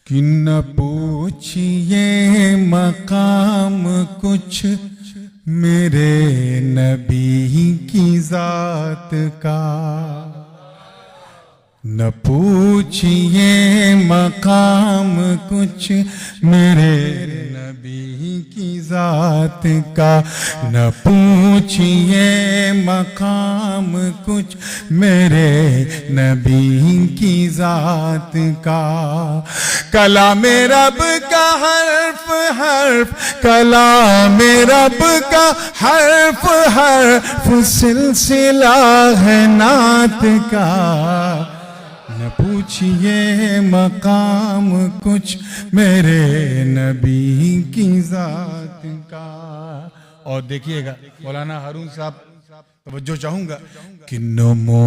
कि न पूछिए मकाम कुछ मेरे नबी की जात का, न पूछिए मकाम कुछ मेरे नबी की जात का, न पूछिए मकाम कुछ मेरे नबी की जात का। कलाम रब का हर्फ हर्फ, कलाम रब का हर्फ हर्फ सिलसिला है नात का। न पूछिए मकाम कुछ मेरे नबी की जात का। और देखिएगा मौलाना हारून साहब तवज्जो चाहूंगा कि नमो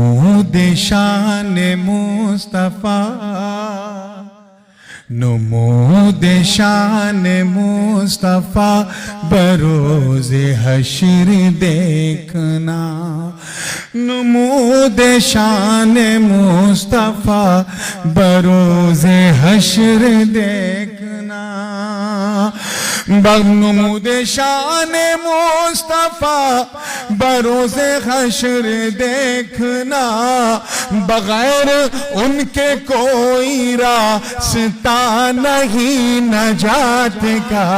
शान मुस्तफा, नमो शान मुस्तफा बरोज़े हश्र देखना, नमो शान मुस्तफा बरोज़े हश्र देखना। नमूद शान मुस्तफा बरोज़े हश्र देखना, बगैर उनके कोई रास्ता नहीं नजात का।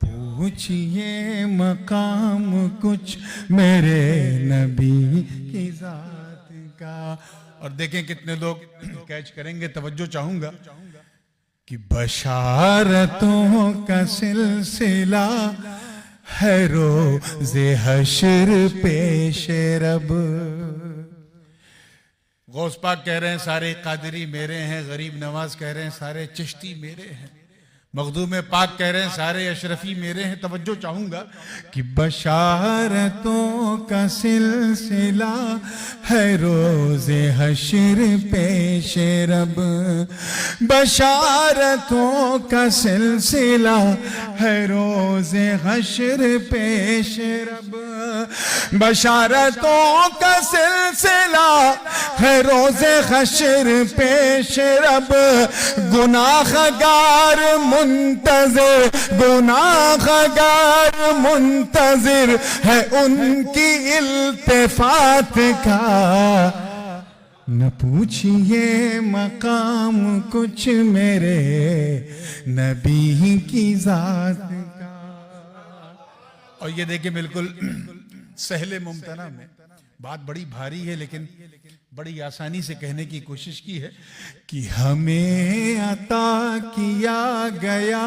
पूछिए मकाम कुछ मेरे नबी की जात का। और देखें कितने लोग कैच करेंगे, तवज्जो चाहूंगा कि बशारतों का सिलसिला है रोज़े हश्र पेश रब। गौस पाक कह रहे हैं सारे कादरी मेरे हैं, गरीब नवाज कह रहे हैं सारे चिश्ती मेरे हैं, मखदूम पाक कह रहे हैं सारे अशरफी मेरे हैं। तवज्जो चाहूंगा कि बशारतों का सिलसिला है रोज़े हश्र पेश रब, बशारतों का सिलसिला है रोज़े हश्र पेश रब, बशारतों का सिलसिला है रोज़े हश्र पेश रब। गुनाहगार मुंतज़िर, गुनाहगार मुंतज़िर है उनकी इल्तिफात का। न पूछिए मकाम कुछ मेरे नबी की जात का। और ये देखिए बिल्कुल सहले मुमतना में बात बड़ी भारी है लेकिन बड़ी आसानी से कहने की कोशिश की है कि हमें अता किया गया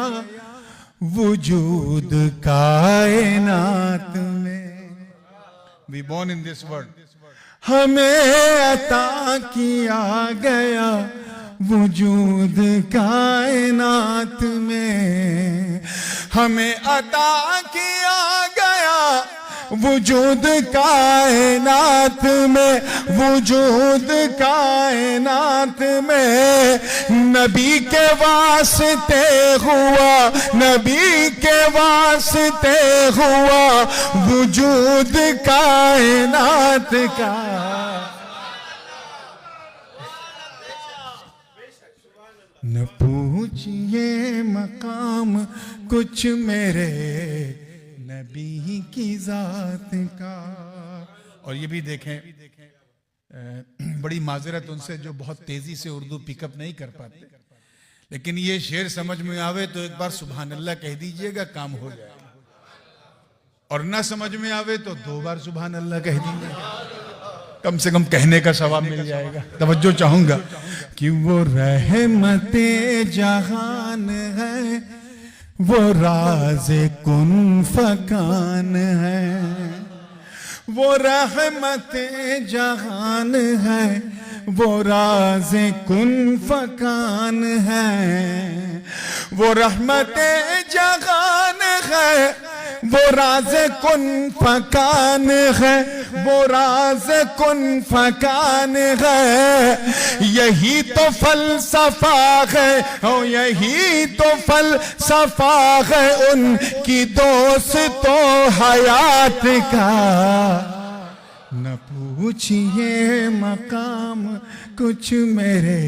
वजूद कायनात में। We born in this world, हमें अता किया गया वजूद कायनात में, हमें अता किया गया वजूद कायनात में, वजूद कायनात में। नबी के वास्ते हुआ, नबी के वास्ते हुआ वजूद कायनात का। न पूछिए मकाम कुछ मेरे नबी की जात का। और ये भी देखें, बड़ी माजरत उनसे जो बहुत तेजी से उर्दू पिकअप नहीं कर पाते, लेकिन ये शेर समझ में आवे तो एक बार सुभान अल्लाह कह दीजिएगा, काम हो जाएगा। और ना समझ में आवे तो 2 बार सुभान अल्लाह कह दीजिएगा, कम से कम कहने का सवाब मिल जाएगा। तवज्जो चाहूंगा कि वो रहमते जहान है, वो राज़े कुन फकान है, वो रहमते जहान है, वो राज़े कुन फकान है, वो रहमते जहान है, वो राज़े कुन फकान है, वो राज़े कुन फकान है। यही तो फलसफा है, ओ यही तो फलसफा है उनकी दोस्तों हयात का। न पूछिए मकाम कुछ मेरे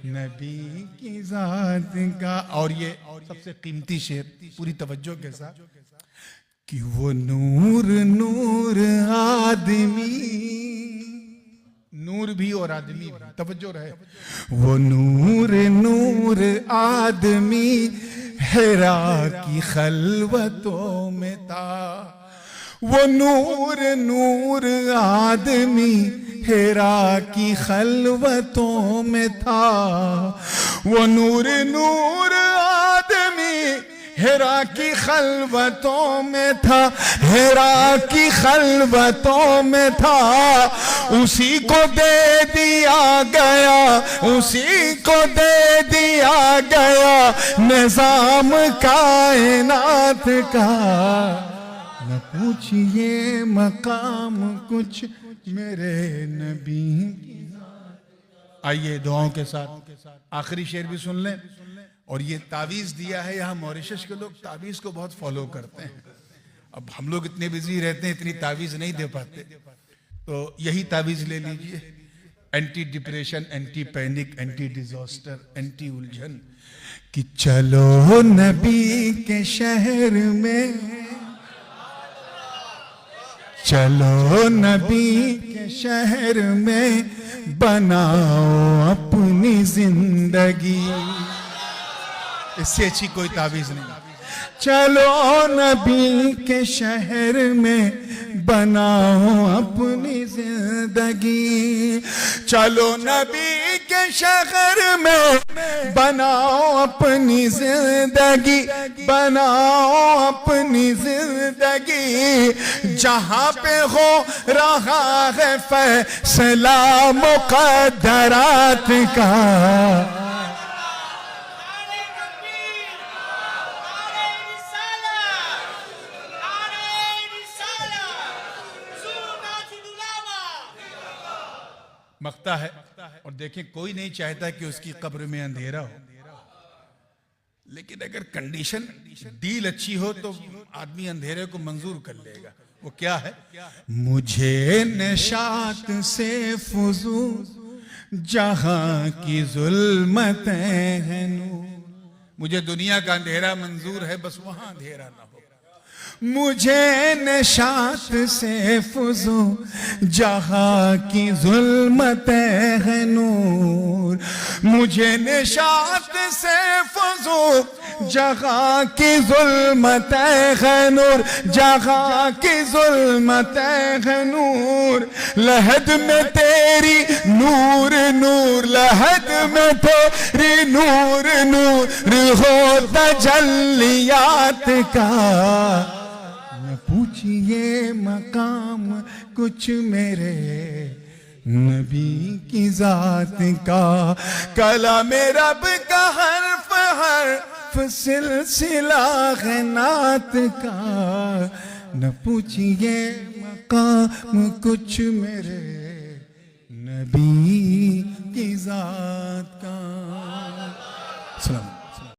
नबी की जात का। और ये सबसे कीमती शेर, पूरी तवज्जो के साथ, कि वो नूर नूर आदमी, नूर भी और आदमी भी, तवज्जो रहे, वो नूर नूर आदमी हिरा की खलवतों में था। वो नूर नूर आदमी हिरा की खलवतों में था। वो नूर नूर आदमी हिरा की खलवतों में था, हिरा की खलवतों में था। उसी को दे दिया गया, उसी को दे दिया गया निजाम कायनात का। न पूछिए मकाम कुछ मेरे नबी की। आइए दुआओं के साथ आखिरी शेर भी सुन लें। और ये तावीज़ दिया है, यहाँ मॉरिशस के लोग तावीज़ को बहुत फॉलो करते हैं। अब हम लोग इतने बिजी रहते हैं, इतनी तावीज़ नहीं दे पाते, तो यही तावीज़ ले लीजिए। Anti depression, anti panic, anti disaster, anti उलझन। कि चलो नबी के शहर में, चलो नबी के शहर में बनाओ अपनी जिंदगी। इससे अच्छी कोई तावीज़ नहीं। चलो नबी के शहर में बनाओ अपनी जिंदगी। चलो नबी के शहर में बनाओ अपनी जिंदगी, बनाओ अपनी जिंदगी। जहां पे हो रहा है फैसला मुक़द्दरात का। मख्ता है, और देखें कोई नहीं चाहता कि उसकी कब्र में अंधेरा हो, लेकिन अगर कंडीशन डील अच्छी हो तो आदमी अंधेरे को मंजूर कर लेगा। वो क्या है? मुझे निशात से फुजूल जहां की जुल्मतें हैं नूर। मुझे दुनिया का अंधेरा मंजूर है, बस वहां अंधेरा ना हो। मुझे निशात से फुजूल जहां की जुल्मतें हैं नूर। मुझे निशात से फुजूल जहां की जुल्मतें हैं नूर, जहां की जुल्मतें हैं नूर। लहद में तेरी नूर नूर, लहद में तेरी नूर नूर हो तजल्लियात का। पूछिए मकाम कुछ मेरे नबी की जात का। कलामे रब का हर्फ हर्फ सिलसिला है नात का। न पूछिए मकाम कुछ मेरे नबी की जात का।